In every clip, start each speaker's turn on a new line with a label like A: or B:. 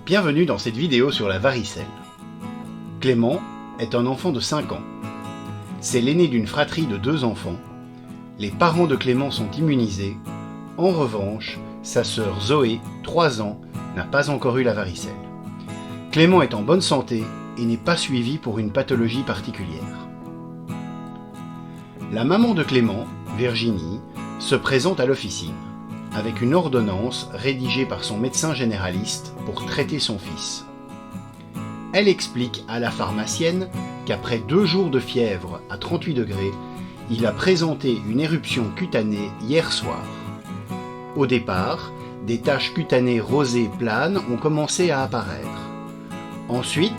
A: Bienvenue dans cette vidéo sur la varicelle. Clément est un enfant de 5 ans. C'est l'aîné d'une fratrie de 2 enfants. Les parents de Clément sont immunisés. En revanche, sa sœur Zoé, 3 ans, n'a pas encore eu la varicelle. Clément est en bonne santé et n'est pas suivi pour une pathologie particulière. La maman de Clément, Virginie, se présente à l'officine avec une ordonnance rédigée par son médecin généraliste pour traiter son fils. Elle explique à la pharmacienne qu'après 2 jours de fièvre à 38 degrés, il a présenté une éruption cutanée hier soir. Au départ, des taches cutanées rosées planes ont commencé à apparaître. Ensuite,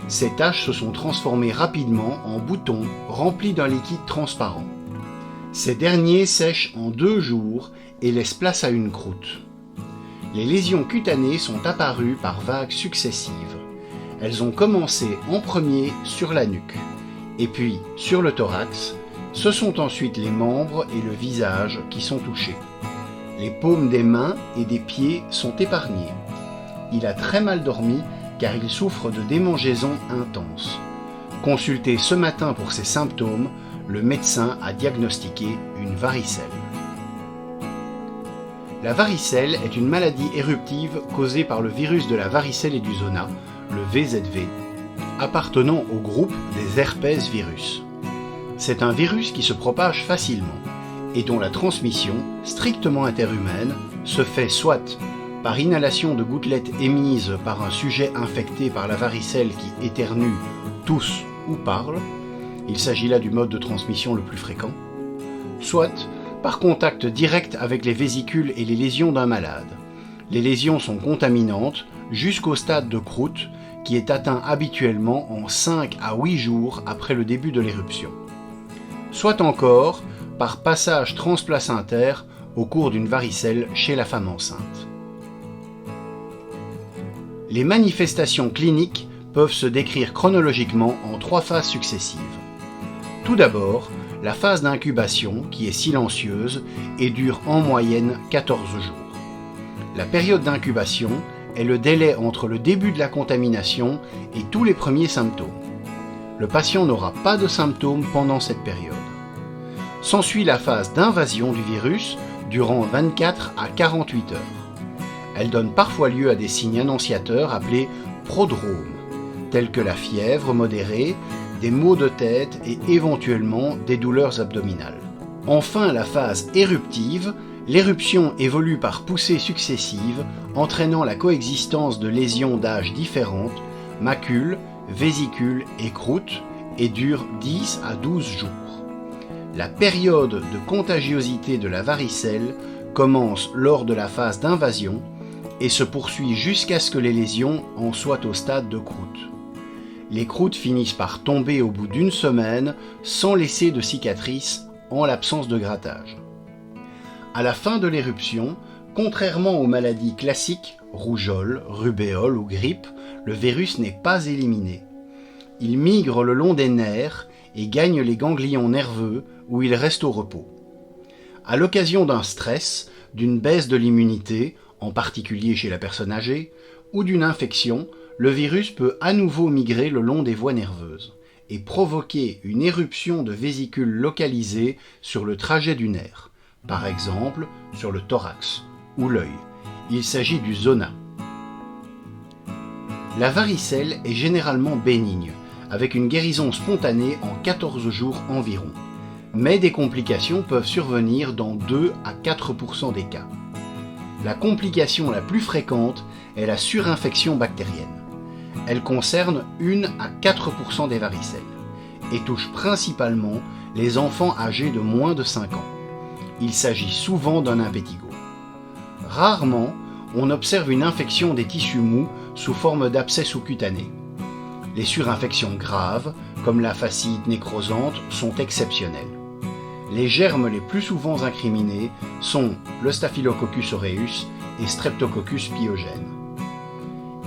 A: ces taches se sont transformées rapidement en boutons remplis d'un liquide transparent. Ces derniers sèchent en 2 jours et laissent place à une croûte. Les lésions cutanées sont apparues par vagues successives. Elles ont commencé en premier sur la nuque, et puis sur le thorax. Ce sont ensuite les membres et le visage qui sont touchés. Les paumes des mains et des pieds sont épargnées. Il a très mal dormi car il souffre de démangeaisons intenses. Consulté ce matin pour ses symptômes, le médecin a diagnostiqué une varicelle. La varicelle est une maladie éruptive causée par le virus de la varicelle et du zona, le VZV, appartenant au groupe des herpès virus. C'est un virus qui se propage facilement et dont la transmission, strictement interhumaine, se fait soit par inhalation de gouttelettes émises par un sujet infecté par la varicelle qui éternue, tousse ou parle, il s'agit là du mode de transmission le plus fréquent, soit par contact direct avec les vésicules et les lésions d'un malade. Les lésions sont contaminantes jusqu'au stade de croûte qui est atteint habituellement en 5 à 8 jours après le début de l'éruption. Soit encore par passage transplacentaire au cours d'une varicelle chez la femme enceinte. Les manifestations cliniques peuvent se décrire chronologiquement en 3 phases successives. Tout d'abord, la phase d'incubation qui est silencieuse et dure en moyenne 14 jours. La période d'incubation est le délai entre le début de la contamination et tous les premiers symptômes. Le patient n'aura pas de symptômes pendant cette période. S'ensuit la phase d'invasion du virus durant 24 à 48 heures. Elle donne parfois lieu à des signes annonciateurs appelés prodromes, tels que la fièvre modérée, des maux de tête et éventuellement des douleurs abdominales. Enfin, la phase éruptive, l'éruption évolue par poussées successives, entraînant la coexistence de lésions d'âge différentes, macules, vésicules et croûtes, et dure 10 à 12 jours. La période de contagiosité de la varicelle commence lors de la phase d'invasion et se poursuit jusqu'à ce que les lésions en soient au stade de croûte. Les croûtes finissent par tomber au bout d'1 semaine sans laisser de cicatrices en l'absence de grattage. À la fin de l'éruption, contrairement aux maladies classiques, rougeole, rubéole ou grippe, le virus n'est pas éliminé. Il migre le long des nerfs et gagne les ganglions nerveux où il reste au repos. À l'occasion d'un stress, d'une baisse de l'immunité, en particulier chez la personne âgée, ou d'une infection, le virus peut à nouveau migrer le long des voies nerveuses et provoquer une éruption de vésicules localisées sur le trajet du nerf, par exemple sur le thorax ou l'œil. Il s'agit du zona. La varicelle est généralement bénigne, avec une guérison spontanée en 14 jours environ, mais des complications peuvent survenir dans 2 à 4% des cas. La complication la plus fréquente est la surinfection bactérienne. Elle concerne 1 à 4% des varicelles et touche principalement les enfants âgés de moins de 5 ans. Il s'agit souvent d'un impétigo. Rarement, on observe une infection des tissus mous sous forme d'abcès sous-cutané. Les surinfections graves, comme la fasciite nécrosante, sont exceptionnelles. Les germes les plus souvent incriminés sont le Staphylococcus aureus et Streptococcus pyogenes.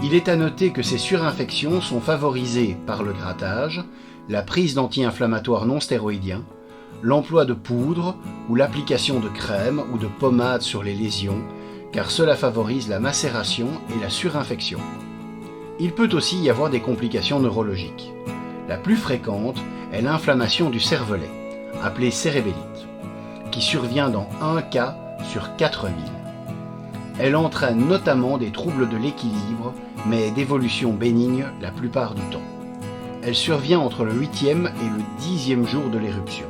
A: Il est à noter que ces surinfections sont favorisées par le grattage, la prise d'anti-inflammatoires non stéroïdiens, l'emploi de poudre ou l'application de crème ou de pommade sur les lésions, car cela favorise la macération et la surinfection. Il peut aussi y avoir des complications neurologiques. La plus fréquente est l'inflammation du cervelet, appelée cérébellite, qui survient dans 1 cas sur 4000. Elle entraîne notamment des troubles de l'équilibre, mais d'évolution bénigne la plupart du temps. Elle survient entre le 8e et le 10e jour de l'éruption.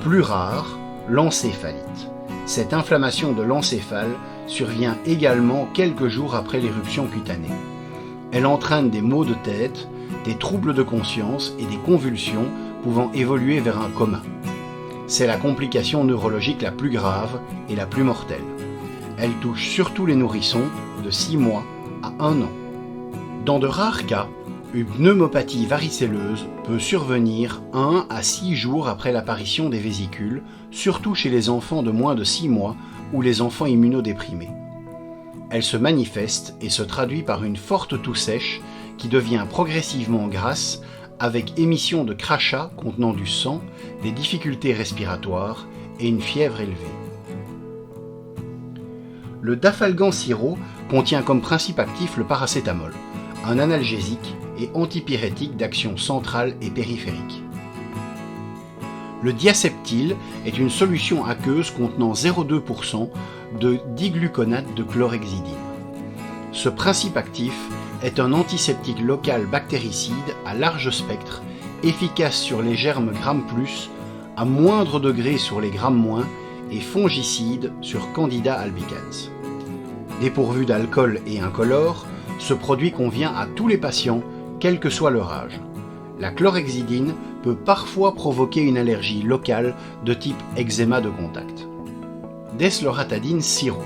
A: Plus rare, l'encéphalite. Cette inflammation de l'encéphale survient également quelques jours après l'éruption cutanée. Elle entraîne des maux de tête, des troubles de conscience et des convulsions pouvant évoluer vers un coma. C'est la complication neurologique la plus grave et la plus mortelle. Elle touche surtout les nourrissons de 6 mois à 1 an. Dans de rares cas, une pneumopathie varicelleuse peut survenir 1 à 6 jours après l'apparition des vésicules, surtout chez les enfants de moins de 6 mois ou les enfants immunodéprimés. Elle se manifeste et se traduit par une forte toux sèche qui devient progressivement grasse avec émission de crachats contenant du sang, des difficultés respiratoires et une fièvre élevée. Le dafalgan sirop contient comme principe actif le paracétamol, un analgésique et antipyrétique d'action centrale et périphérique. Le diaceptyle est une solution aqueuse contenant 0,2% de digluconate de chlorhexidine. Ce principe actif est un antiseptique local bactéricide à large spectre, efficace sur les germes Gram+, à moindre degré sur les Gram- et fongicide sur Candida albicans. Dépourvu d'alcool et incolore, ce produit convient à tous les patients, quel que soit leur âge. La chlorhexidine peut parfois provoquer une allergie locale de type eczéma de contact. Desloratadine sirop.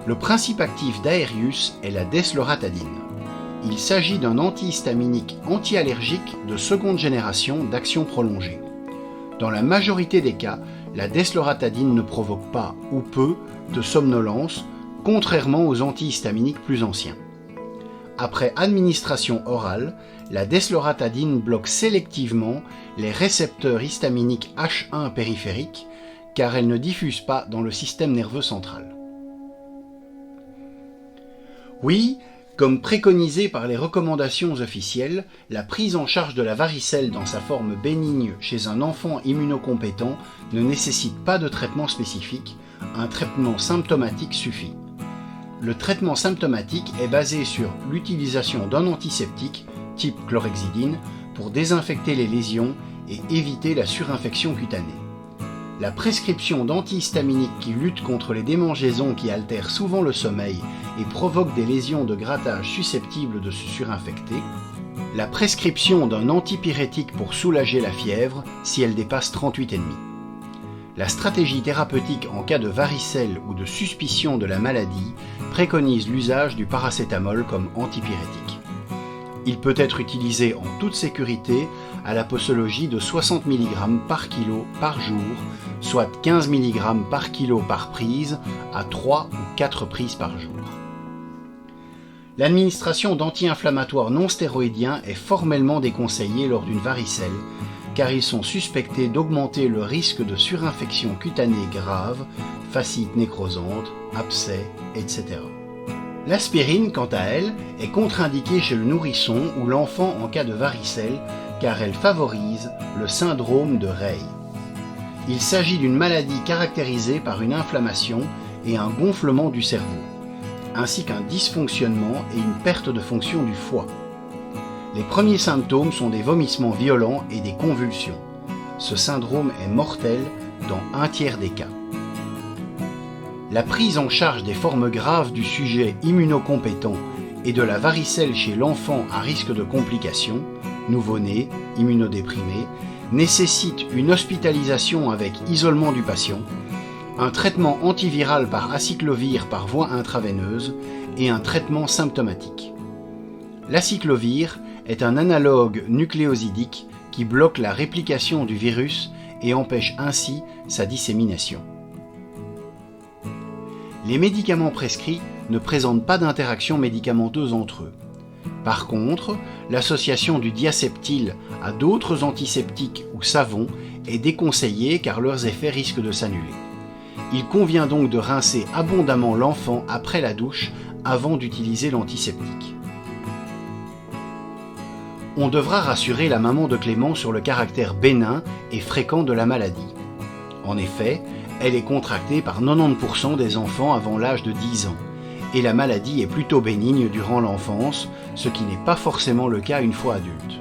A: Le principe actif d'Aerius est la desloratadine. Il s'agit d'un antihistaminique anti-allergique de seconde génération d'action prolongée. Dans la majorité des cas, la desloratadine ne provoque pas ou peu de somnolence, contrairement aux antihistaminiques plus anciens. Après administration orale, la desloratadine bloque sélectivement les récepteurs histaminiques H1 périphériques car elle ne diffuse pas dans le système nerveux central. Oui, comme préconisé par les recommandations officielles, la prise en charge de la varicelle dans sa forme bénigne chez un enfant immunocompétent ne nécessite pas de traitement spécifique, un traitement symptomatique suffit. Le traitement symptomatique est basé sur l'utilisation d'un antiseptique, type chlorhexidine, pour désinfecter les lésions et éviter la surinfection cutanée. La prescription d'antihistaminiques qui luttent contre les démangeaisons qui altèrent souvent le sommeil et provoquent des lésions de grattage susceptibles de se surinfecter, la prescription d'un antipyrétique pour soulager la fièvre si elle dépasse 38,5. La stratégie thérapeutique en cas de varicelle ou de suspicion de la maladie préconise l'usage du paracétamol comme antipyrétique. Il peut être utilisé en toute sécurité à la posologie de 60 mg par kilo par jour, soit 15 mg par kilo par prise, à 3 ou 4 prises par jour. L'administration d'anti-inflammatoires non stéroïdiens est formellement déconseillée lors d'une varicelle, car ils sont suspectés d'augmenter le risque de surinfection cutanée grave, fasciite nécrosante, abcès, etc. L'aspirine, quant à elle, est contre-indiquée chez le nourrisson ou l'enfant en cas de varicelle, car elle favorise le syndrome de Rey. Il s'agit d'une maladie caractérisée par une inflammation et un gonflement du cerveau, ainsi qu'un dysfonctionnement et une perte de fonction du foie. Les premiers symptômes sont des vomissements violents et des convulsions. Ce syndrome est mortel dans 1/3 des cas. La prise en charge des formes graves du sujet immunocompétent et de la varicelle chez l'enfant à risque de complications, nouveau-né, immunodéprimé, nécessite une hospitalisation avec isolement du patient, un traitement antiviral par acyclovir par voie intraveineuse et un traitement symptomatique. L'acyclovir est un analogue nucléosidique qui bloque la réplication du virus et empêche ainsi sa dissémination. Les médicaments prescrits ne présentent pas d'interaction médicamenteuse entre eux. Par contre, l'association du diaceptyle à d'autres antiseptiques ou savons est déconseillée car leurs effets risquent de s'annuler. Il convient donc de rincer abondamment l'enfant après la douche avant d'utiliser l'antiseptique. On devra rassurer la maman de Clément sur le caractère bénin et fréquent de la maladie. En effet, elle est contractée par 90% des enfants avant l'âge de 10 ans, et la maladie est plutôt bénigne durant l'enfance, ce qui n'est pas forcément le cas une fois adulte.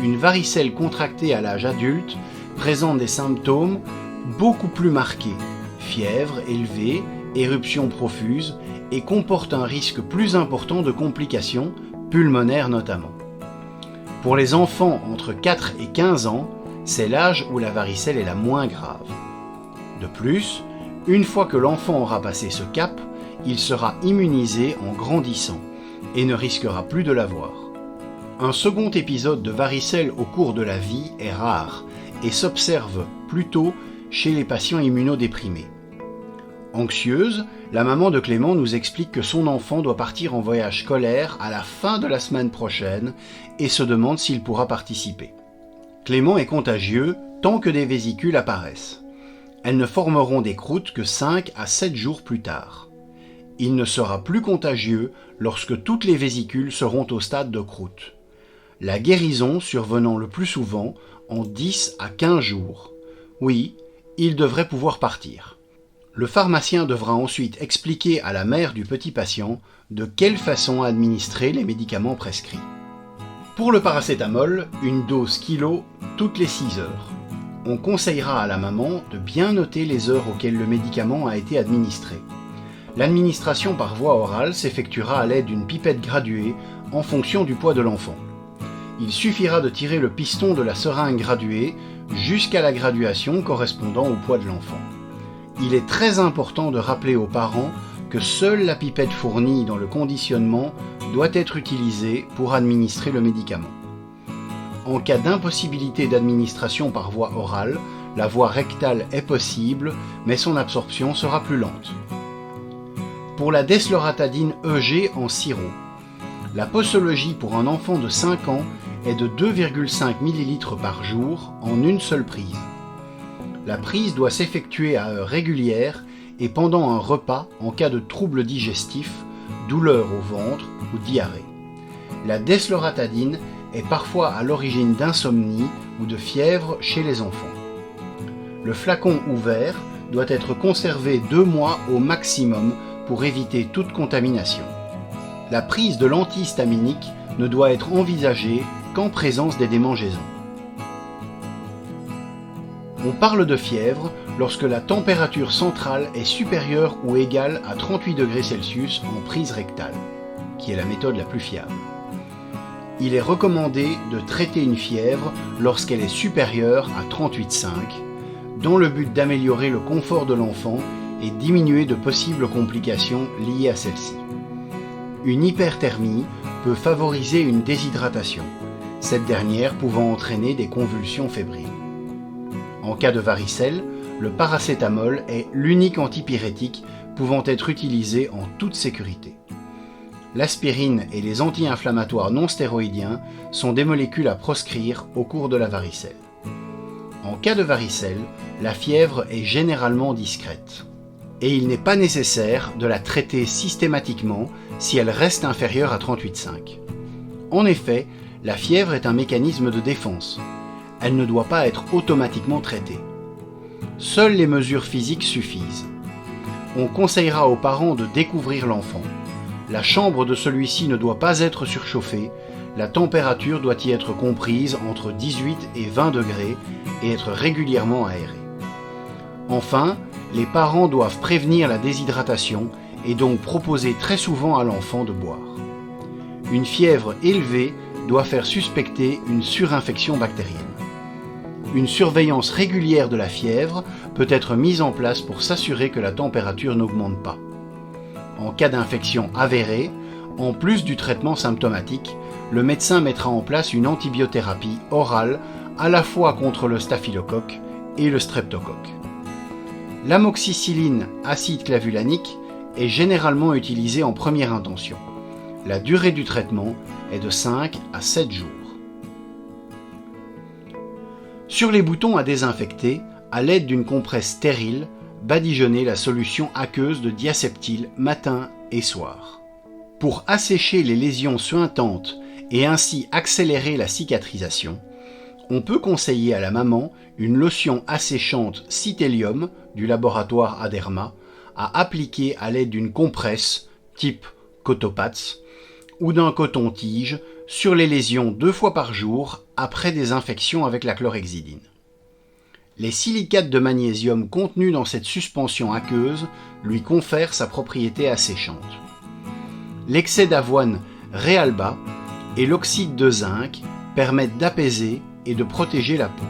A: Une varicelle contractée à l'âge adulte présente des symptômes beaucoup plus marqués, fièvre élevée, éruption profuse, et comporte un risque plus important de complications, pulmonaires notamment. Pour les enfants entre 4 et 15 ans, c'est l'âge où la varicelle est la moins grave. De plus, une fois que l'enfant aura passé ce cap, il sera immunisé en grandissant et ne risquera plus de l'avoir. Un second épisode de varicelle au cours de la vie est rare et s'observe plutôt chez les patients immunodéprimés. Anxieuse, la maman de Clément nous explique que son enfant doit partir en voyage scolaire à la fin de la semaine prochaine et se demande s'il pourra participer. Clément est contagieux tant que des vésicules apparaissent. Elles ne formeront des croûtes que 5 à 7 jours plus tard. Il ne sera plus contagieux lorsque toutes les vésicules seront au stade de croûte. La guérison survenant le plus souvent en 10 à 15 jours. Oui, il devrait pouvoir partir. Le pharmacien devra ensuite expliquer à la mère du petit patient de quelle façon administrer les médicaments prescrits. Pour le paracétamol, une dose kilo toutes les 6 heures. On conseillera à la maman de bien noter les heures auxquelles le médicament a été administré. L'administration par voie orale s'effectuera à l'aide d'une pipette graduée en fonction du poids de l'enfant. Il suffira de tirer le piston de la seringue graduée jusqu'à la graduation correspondant au poids de l'enfant. Il est très important de rappeler aux parents que seule la pipette fournie dans le conditionnement doit être utilisée pour administrer le médicament. En cas d'impossibilité d'administration par voie orale, la voie rectale est possible, mais son absorption sera plus lente. Pour la desloratadine EG en sirop, la posologie pour un enfant de 5 ans est de 2,5 ml par jour en une seule prise. La prise doit s'effectuer à heure régulière et pendant un repas en cas de troubles digestifs, douleurs au ventre ou diarrhée. La desloratadine est parfois à l'origine d'insomnie ou de fièvre chez les enfants. Le flacon ouvert doit être conservé 2 mois au maximum pour éviter toute contamination. La prise de l'antihistaminique ne doit être envisagée qu'en présence des démangeaisons. On parle de fièvre lorsque la température centrale est supérieure ou égale à 38 degrés Celsius en prise rectale, qui est la méthode la plus fiable. Il est recommandé de traiter une fièvre lorsqu'elle est supérieure à 38,5, dans le but d'améliorer le confort de l'enfant et diminuer de possibles complications liées à celle-ci. Une hyperthermie peut favoriser une déshydratation, cette dernière pouvant entraîner des convulsions fébriles. En cas de varicelle, le paracétamol est l'unique antipyrétique pouvant être utilisé en toute sécurité. L'aspirine et les anti-inflammatoires non stéroïdiens sont des molécules à proscrire au cours de la varicelle. En cas de varicelle, la fièvre est généralement discrète. Et il n'est pas nécessaire de la traiter systématiquement si elle reste inférieure à 38,5. En effet, la fièvre est un mécanisme de défense. Elle ne doit pas être automatiquement traitée. Seules les mesures physiques suffisent. On conseillera aux parents de découvrir l'enfant. La chambre de celui-ci ne doit pas être surchauffée, la température doit y être comprise entre 18 et 20 degrés et être régulièrement aérée. Enfin, les parents doivent prévenir la déshydratation et donc proposer très souvent à l'enfant de boire. Une fièvre élevée doit faire suspecter une surinfection bactérienne. Une surveillance régulière de la fièvre peut être mise en place pour s'assurer que la température n'augmente pas. En cas d'infection avérée, en plus du traitement symptomatique, le médecin mettra en place une antibiothérapie orale à la fois contre le staphylocoque et le streptocoque. L'amoxicilline acide clavulanique est généralement utilisée en première intention. La durée du traitement est de 5 à 7 jours. Sur les boutons à désinfecter, à l'aide d'une compresse stérile, badigeonnez la solution aqueuse de diaseptyle matin et soir. Pour assécher les lésions suintantes et ainsi accélérer la cicatrisation, on peut conseiller à la maman une lotion asséchante Cythélium du laboratoire Aderma à appliquer à l'aide d'une compresse type Cotopats ou d'un coton-tige sur les lésions 2 fois par jour après désinfection avec la chlorhexidine. Les silicates de magnésium contenus dans cette suspension aqueuse lui confèrent sa propriété asséchante. L'excès d'avoine Realba et l'oxyde de zinc permettent d'apaiser et de protéger la peau.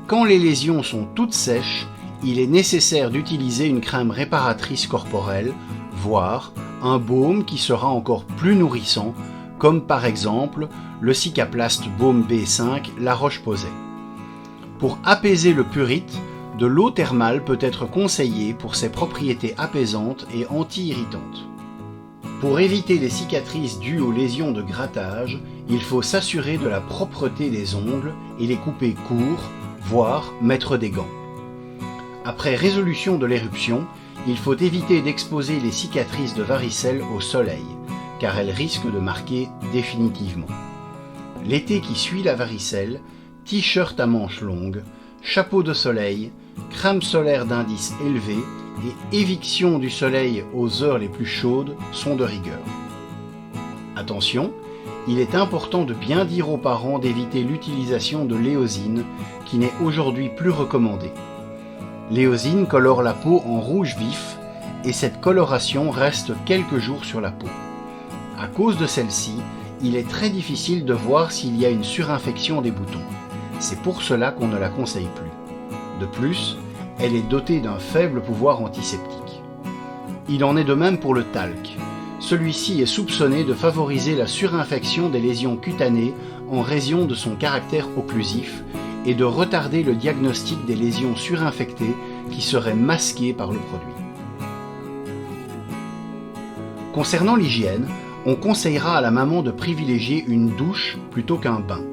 A: Quand les lésions sont toutes sèches, il est nécessaire d'utiliser une crème réparatrice corporelle, voire un baume qui sera encore plus nourrissant, comme par exemple le Cicaplast Baume B5 La Roche-Posay. Pour apaiser le purite, de l'eau thermale peut être conseillée pour ses propriétés apaisantes et anti-irritantes. Pour éviter les cicatrices dues aux lésions de grattage, il faut s'assurer de la propreté des ongles et les couper courts, voire mettre des gants. Après résolution de l'éruption, il faut éviter d'exposer les cicatrices de varicelle au soleil, car elles risquent de marquer définitivement. L'été qui suit la varicelle, t-shirt à manches longues, chapeau de soleil, crème solaire d'indice élevé et éviction du soleil aux heures les plus chaudes sont de rigueur. Attention, il est important de bien dire aux parents d'éviter l'utilisation de l'éosine qui n'est aujourd'hui plus recommandée. L'éosine colore la peau en rouge vif et cette coloration reste quelques jours sur la peau. À cause de celle-ci, il est très difficile de voir s'il y a une surinfection des boutons. C'est pour cela qu'on ne la conseille plus. De plus, elle est dotée d'un faible pouvoir antiseptique. Il en est de même pour le talc. Celui-ci est soupçonné de favoriser la surinfection des lésions cutanées en raison de son caractère occlusif et de retarder le diagnostic des lésions surinfectées qui seraient masquées par le produit. Concernant l'hygiène, on conseillera à la maman de privilégier une douche plutôt qu'un bain.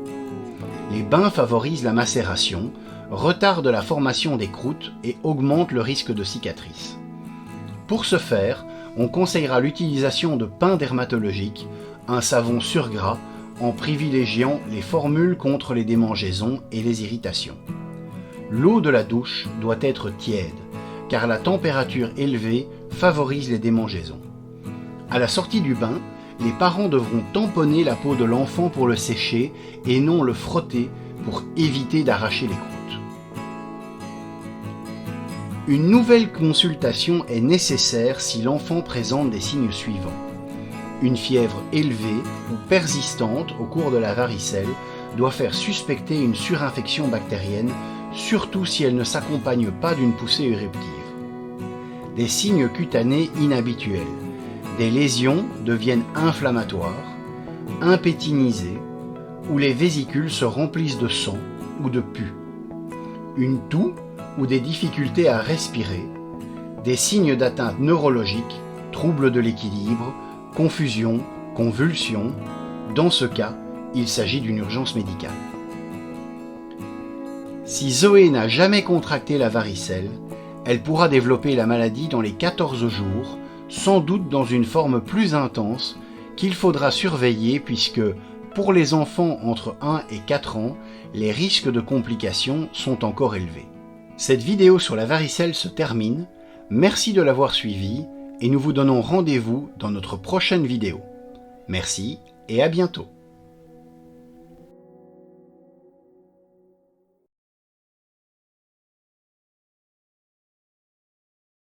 A: Les bains favorisent la macération, retardent la formation des croûtes et augmentent le risque de cicatrices. Pour ce faire, on conseillera l'utilisation de pain dermatologique, un savon surgras, en privilégiant les formules contre les démangeaisons et les irritations. L'eau de la douche doit être tiède, car la température élevée favorise les démangeaisons. À la sortie du bain, les parents devront tamponner la peau de l'enfant pour le sécher et non le frotter pour éviter d'arracher les croûtes. Une nouvelle consultation est nécessaire si l'enfant présente des signes suivants. Une fièvre élevée ou persistante au cours de la varicelle doit faire suspecter une surinfection bactérienne, surtout si elle ne s'accompagne pas d'une poussée éruptive. Des signes cutanés inhabituels. Des lésions deviennent inflammatoires, impétinisées, où les vésicules se remplissent de sang ou de pus. Une toux ou des difficultés à respirer, des signes d'atteinte neurologique, troubles de l'équilibre, confusion, convulsions. Dans ce cas, il s'agit d'une urgence médicale. Si Zoé n'a jamais contracté la varicelle, elle pourra développer la maladie dans les 14 jours, sans doute dans une forme plus intense qu'il faudra surveiller puisque, pour les enfants entre 1 et 4 ans, les risques de complications sont encore élevés. Cette vidéo sur la varicelle se termine. Merci de l'avoir suivie et nous vous donnons rendez-vous dans notre prochaine vidéo. Merci et à bientôt.